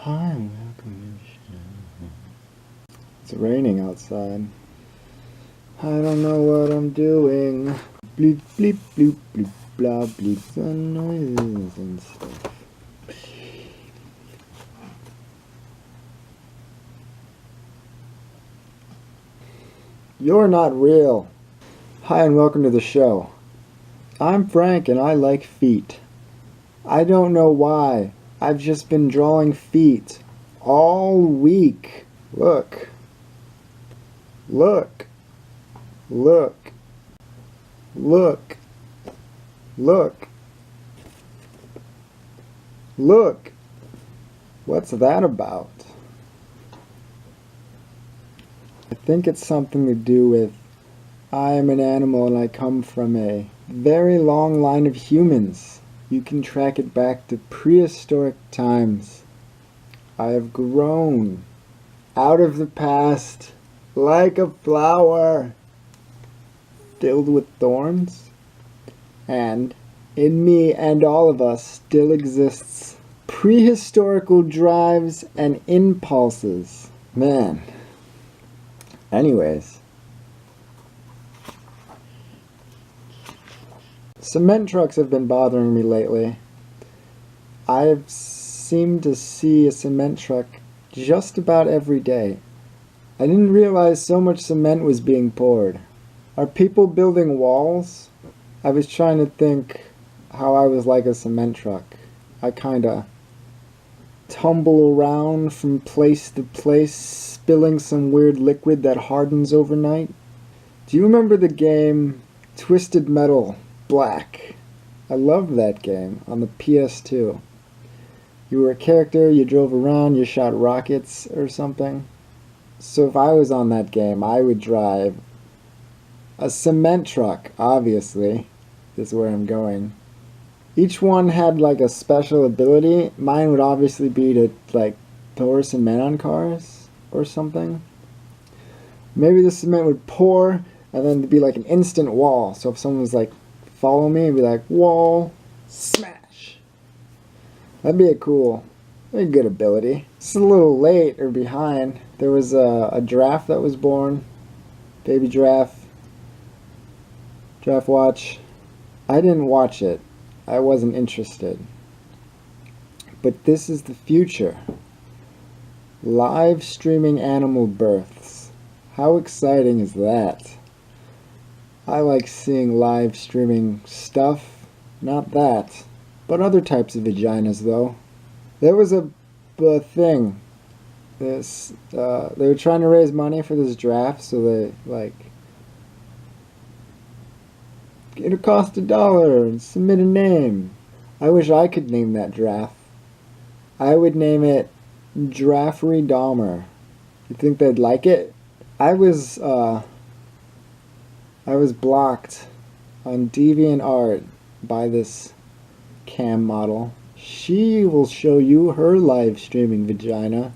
Hi, and welcome to the show. It's raining outside. I don't know what I'm doing. Bleep, bleep, bloop, bloop, blah, bleeps and noises and stuff. You're not real. Hi, and welcome to the show. I'm Frank, and I like feet. I don't know why. I've just been drawing feet all week. Look. Look. Look. Look. Look. Look. What's that about? I think it's something to do with I am an animal and I come from a very long line of humans. You can track it back to prehistoric times. I have grown out of the past like a flower filled with thorns, and in me and all of us still exists prehistorical drives and impulses. Man. Anyways. Cement trucks have been bothering me lately. I've seemed to see a cement truck just about every day. I didn't realize so much cement was being poured. Are people building walls? I was trying to think how I was like a cement truck. I kinda tumble around from place to place, spilling some weird liquid that hardens overnight. Do you remember the game Twisted Metal Black? I loved that game on the PS2. You were a character, you drove around, you shot rockets or something. So if I was on that game, I would drive a cement truck, obviously. This is where I'm going. Each one had like a special ability. Mine would obviously be to like pour cement on cars or something. Maybe the cement would pour and then it'd be like an instant wall. So if someone was like, follow me, and be like, wall, smash. That'd be a good ability. It's a little late or behind. There was a giraffe that was born. Baby giraffe. Giraffe watch. I didn't watch it. I wasn't interested. But this is the future. Live streaming animal births. How exciting is that? I like seeing live streaming stuff. Not that. But other types of vaginas, though. There was a thing. They were trying to raise money for this draft, so they, like, it'll cost $1 and submit a name. I wish I could name that draft. I would name it Draffrey Dahmer. You think they'd like it? I was blocked on DeviantArt by this cam model. She will show you her live streaming vagina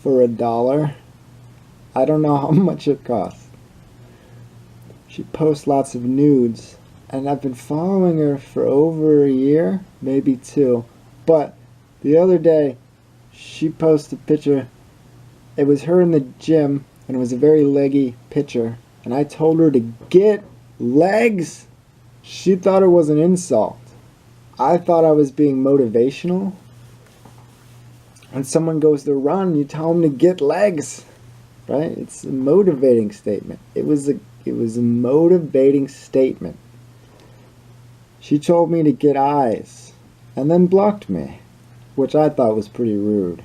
for $1. I don't know how much it costs. She posts lots of nudes, and I've been following her for over a year, maybe 2. But the other day, she posted a picture. It was her in the gym, and it was a very leggy picture. And I told her to get legs. She thought it was an insult. I thought I was being motivational. When someone goes to run, you tell them to get legs, right? It's a motivating statement. It was a motivating statement. She told me to get eyes, and then blocked me, which I thought was pretty rude.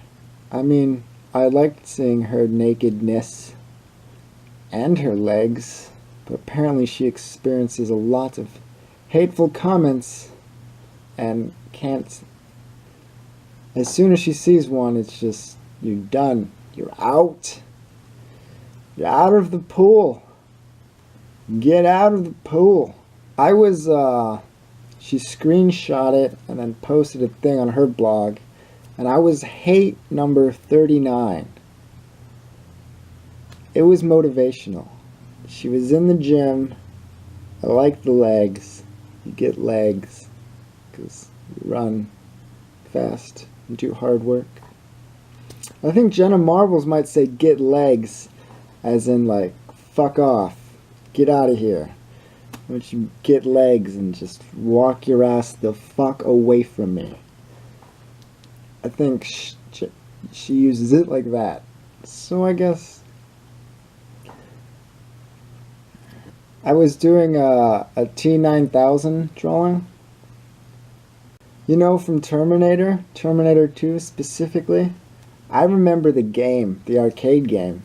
I mean, I liked seeing her nakedness and her legs, but apparently she experiences a lot of hateful comments and can't. As soon as she sees one, it's just, you're done. You're out. You're out of the pool. Get out of the pool. She screenshot it and then posted a thing on her blog, and I was hate number 39. It was motivational. She was in the gym. I like the legs. You get legs because you run fast and do hard work. I think Jenna Marbles might say get legs, as in like, fuck off, get out of here. Why don't you get legs and just walk your ass the fuck away from me? I think she uses it like that. So I guess I was doing a T9000 drawing. You know, from Terminator 2 specifically. I remember the game, the arcade game.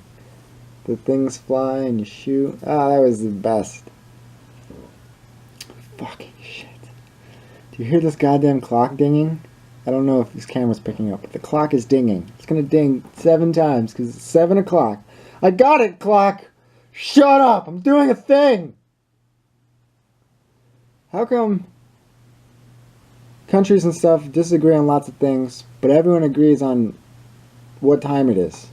The things fly and you shoot. Ah, that was the best. Fucking shit. Do you hear this goddamn clock dinging? I don't know if this camera's picking up, but the clock is dinging. It's gonna ding 7 times because it's 7 o'clock. I got it, clock! Shut up! I'm doing a thing! How come countries and stuff disagree on lots of things, but everyone agrees on what time it is?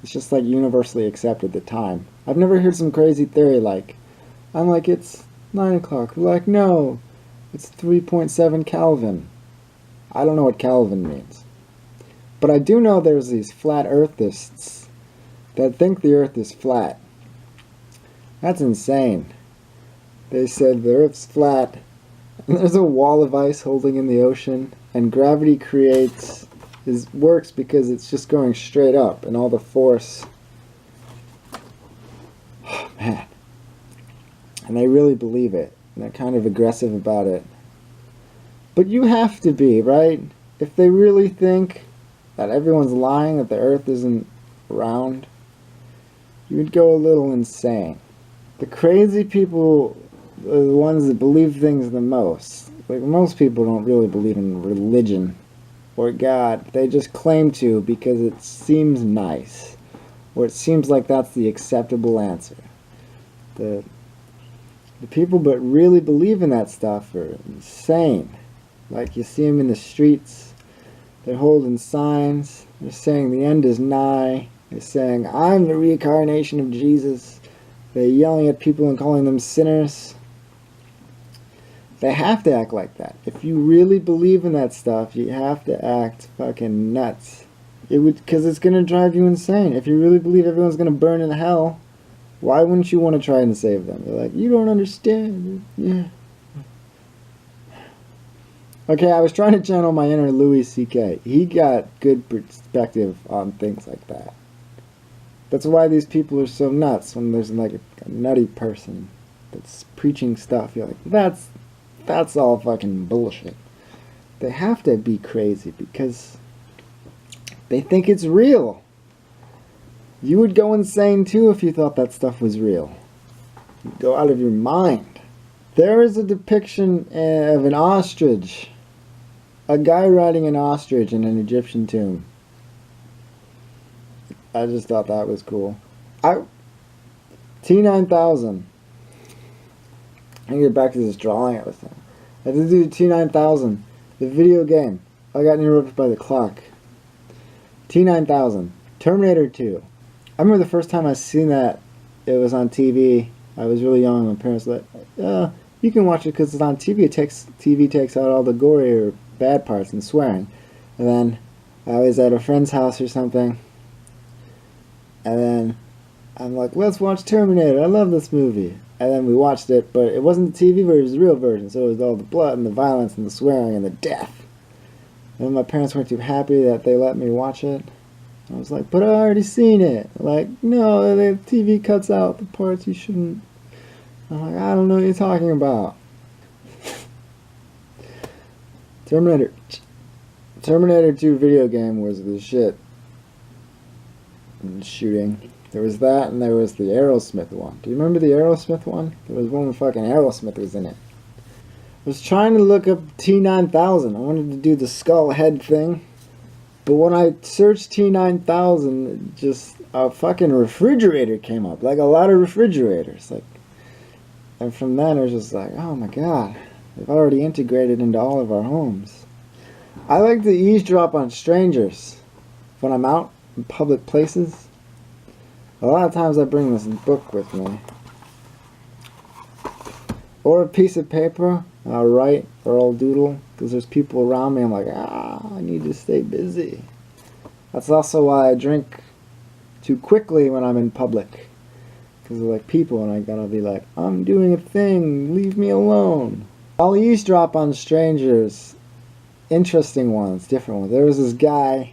It's just like universally accepted, the time. I've never heard some crazy theory like, I'm like, it's 9 o'clock. They're like, no, it's 3.7 Kelvin. I don't know what Kelvin means. But I do know there's these flat earthists that think the earth is flat. That's insane. They said the earth's flat, and there's a wall of ice holding in the ocean, and gravity works because it's just going straight up, and all the force. Oh, man. And they really believe it, and they're kind of aggressive about it. But you have to be, right? If they really think that everyone's lying, that the earth isn't round, you would go a little insane. The crazy people are the ones that believe things the most. Like, most people don't really believe in religion or God. They just claim to because it seems nice, or it seems like that's the acceptable answer. The people that really believe in that stuff are insane. Like, you see them in the streets, they're holding signs, they're saying the end is nigh, they're saying, I'm the reincarnation of Jesus, they're yelling at people and calling them sinners. They have to act like that. If you really believe in that stuff, you have to act fucking nuts. Because it's going to drive you insane. If you really believe everyone's going to burn in hell, why wouldn't you want to try and save them? You're like, you don't understand. Yeah. Okay, I was trying to channel my inner Louis C.K. He got good perspective on things like that. That's why these people are so nuts when there's like a nutty person that's preaching stuff. You're like, that's all fucking bullshit. They have to be crazy because they think it's real. You would go insane too if you thought that stuff was real. You'd go out of your mind. There is a depiction of an ostrich. A guy riding an ostrich in an Egyptian tomb. I just thought that was cool. T9000. I can get back to this drawing I was saying. I had to do T9000. The video game. I got interrupted by the clock. T9000. Terminator 2. I remember the first time I seen that, it was on TV. I was really young. My parents were like, you can watch it because it's on TV. TV takes out all the gory or bad parts and swearing. And then I was at a friend's house or something. And then I'm like, let's watch Terminator. I love this movie. And then we watched it, but it wasn't the TV version, it was the real version. So it was all the blood and the violence and the swearing and the death. And my parents weren't too happy that they let me watch it. I was like, but I already seen it. Like, no, the TV cuts out the parts you shouldn't. I'm like, I don't know what you're talking about. Terminator 2 video game was the shit. And shooting. There was that, and there was the Aerosmith one. Do you remember the Aerosmith one? There was one with fucking Aerosmith was in it. I was trying to look up T9000. I wanted to do the skull head thing. But when I searched T9000, just a fucking refrigerator came up. Like a lot of refrigerators. Like, and from then it was just like, oh my god. They've already integrated into all of our homes. I like to eavesdrop on strangers when I'm out in public places. A lot of times I bring this book with me. Or a piece of paper. I'll write or I'll doodle. Because there's people around me. I'm like, I need to stay busy. That's also why I drink too quickly when I'm in public. Because of like people, and I gotta be like, I'm doing a thing, leave me alone. I'll eavesdrop on strangers. Interesting ones, different ones. There was this guy,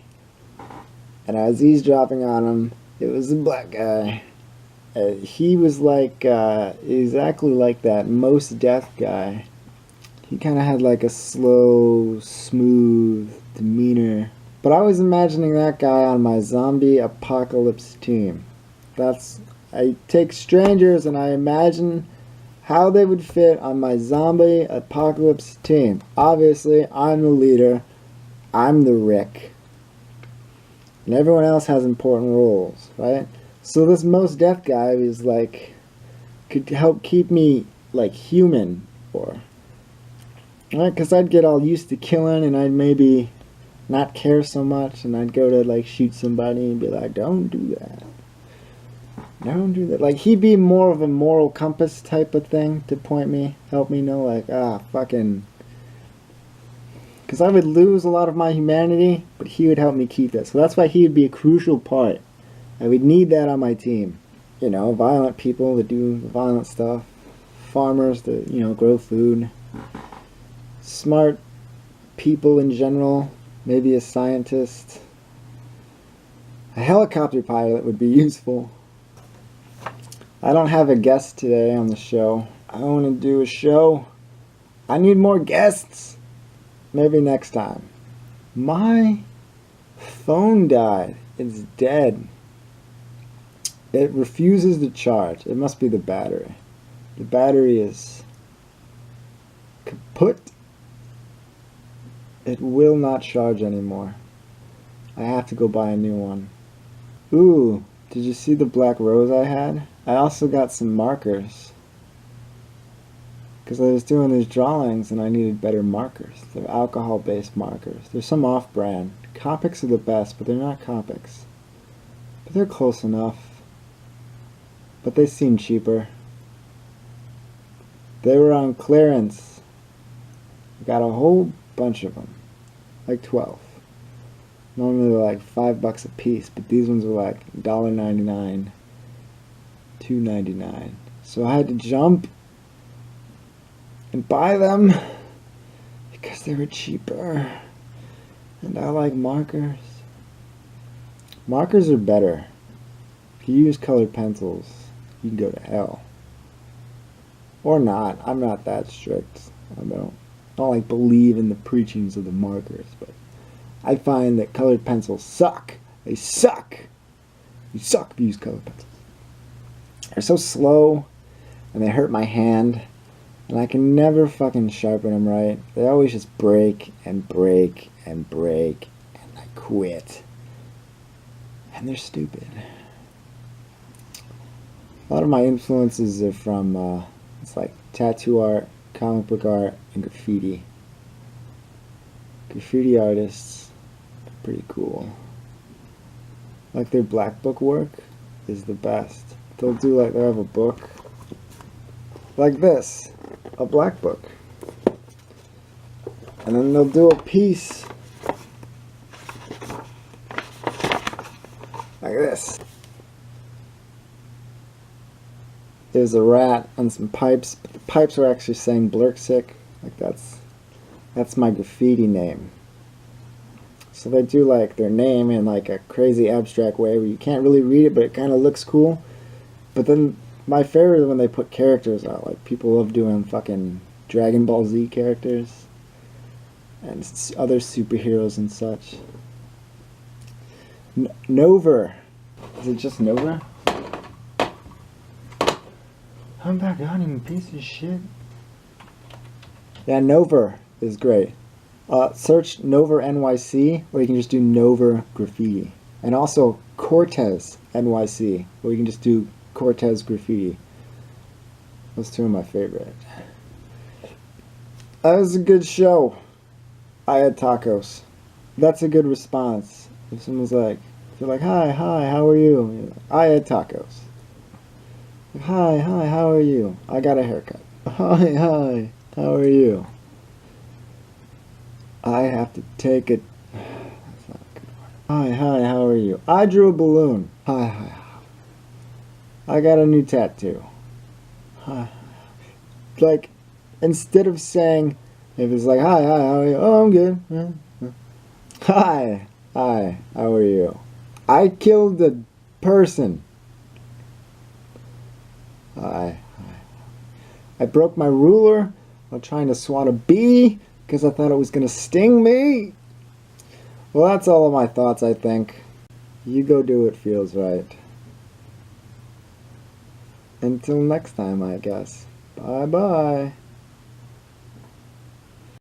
and I was eavesdropping on him. It was a black guy. He was like, exactly like that Most Death guy. He kind of had like a slow, smooth demeanor. But I was imagining that guy on my zombie apocalypse team. I take strangers and I imagine how they would fit on my zombie apocalypse team. Obviously, I'm the leader. I'm the Rick. And everyone else has important roles, right? So this Most Death guy is like, could help keep me like human, or, right? Because I'd get all used to killing and I'd maybe not care so much, and I'd go to like shoot somebody and be like, don't do that. Don't do that. Like, he'd be more of a moral compass type of thing to point me, help me know, like, fucking. Because I would lose a lot of my humanity, but he would help me keep that. So that's why he would be a crucial part. I would need that on my team. You know, violent people that do violent stuff. Farmers that, you know, grow food. Smart people in general. Maybe a scientist. A helicopter pilot would be useful. I don't have a guest today on the show. I want to do a show. I need more guests. Maybe next time. My phone died. It's dead. It refuses to charge. It must be the battery. The battery is kaput. It will not charge anymore. I have to go buy a new one. Ooh, did you see the black rose I had? I also got some markers. Because I was doing these drawings and I needed better markers. They're alcohol-based markers. There's some off-brand. Copics are the best, but they're not Copics. But they're close enough. But they seem cheaper. They were on clearance. I got a whole bunch of them. Like 12. Normally they're like $5 a piece, but these ones were like $1.99, $2.99. So I had to jump and buy them because they were cheaper. And I like markers. Markers are better. If you use colored pencils, you can go to hell. Or not. I'm not that strict. I don't like believe in the preachings of the markers, but I find that colored pencils suck. They suck. You suck if you use colored pencils. They're so slow, and they hurt my hand, and I can never fucking sharpen them right. They always just break and break and break, and I quit. And they're stupid. A lot of my influences are from, it's like tattoo art, comic book art, and graffiti. Graffiti artists are pretty cool. Like their black book work is the best. They'll have a book like this, a black book. And then they'll do a piece like this. There's a rat and some pipes, but the pipes are actually saying blurksick. Like that's my graffiti name. So they do like their name in like a crazy abstract way where you can't really read it, but it kind of looks cool. But then my favorite is when they put characters out. Like people love doing fucking Dragon Ball Z characters and other superheroes and such. Nover. Is it just Nover? I'm back on, you piece of shit. Yeah, Nover is great. Search Nover NYC, or you can just do Nover Graffiti. And also Cortez NYC, or you can just do Cortez Graffiti. Those two are my favorite. That was a good show. I had tacos. That's a good response. If someone's like, if you're like, hi, how are you? You're like, I had tacos. Hi, how are you? I got a haircut. Hi, how are you? I have to take it. That's not a good Hi, how are you? I drew a balloon. Hi. I got a new tattoo. Hi. Like, instead of saying, if it's like, hi, how are you? Oh, I'm good. Hi, how are you? I killed a person. Hi. I broke my ruler while trying to swat a bee because I thought it was going to sting me. Well, that's all of my thoughts, I think. You go do what feels right. Until next time, I guess. Bye-bye.